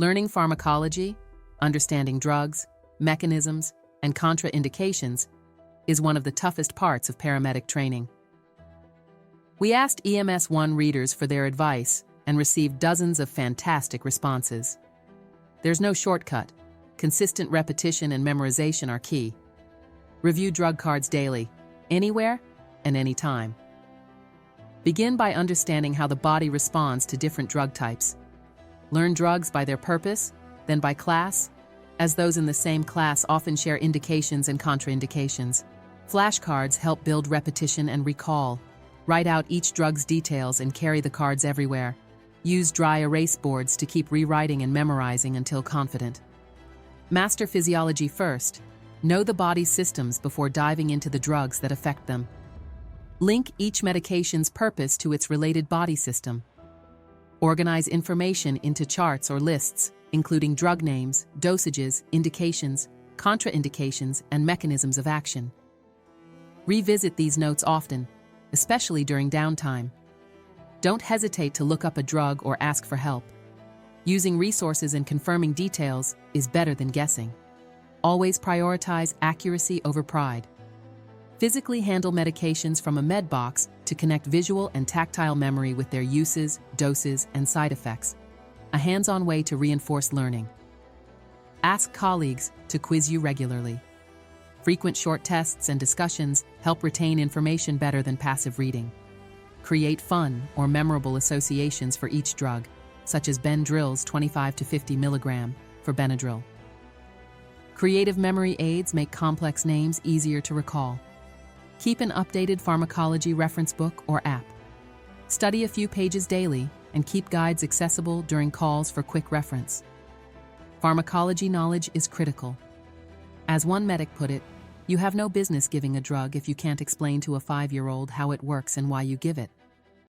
Learning pharmacology, understanding drugs, mechanisms, and contraindications is one of the toughest parts of paramedic training. We asked EMS 1 readers for their advice and received dozens of fantastic responses. There's no shortcut. Consistent repetition and memorization are key. Review drug cards daily, anywhere and anytime. Begin by understanding how the body responds to different drug types. Learn drugs by their purpose, then by class, as those in the same class often share indications and contraindications. Flashcards help build repetition and recall. Write out each drug's details and carry the cards everywhere. Use dry erase boards to keep rewriting and memorizing until confident. Master physiology first. Know the body's systems before diving into the drugs that affect them. Link each medication's purpose to its related body system. Organize information into charts or lists, including drug names, dosages, indications, contraindications, and mechanisms of action. Revisit these notes often, especially during downtime. Don't hesitate to look up a drug or ask for help. Using resources and confirming details is better than guessing. Always prioritize accuracy over pride. Physically handle medications from a med box to connect visual and tactile memory with their uses, doses, and side effects. A hands-on way to reinforce learning. Ask colleagues to quiz you regularly. Frequent short tests and discussions help retain information better than passive reading. Create fun or memorable associations for each drug, such as Benadryl's 25 to 50 mg for Benadryl. Creative memory aids make complex names easier to recall. Keep an updated pharmacology reference book or app. Study a few pages daily and keep guides accessible during calls for quick reference. Pharmacology knowledge is critical. As one medic put it, you have no business giving a drug if you can't explain to a 5-year-old how it works and why you give it.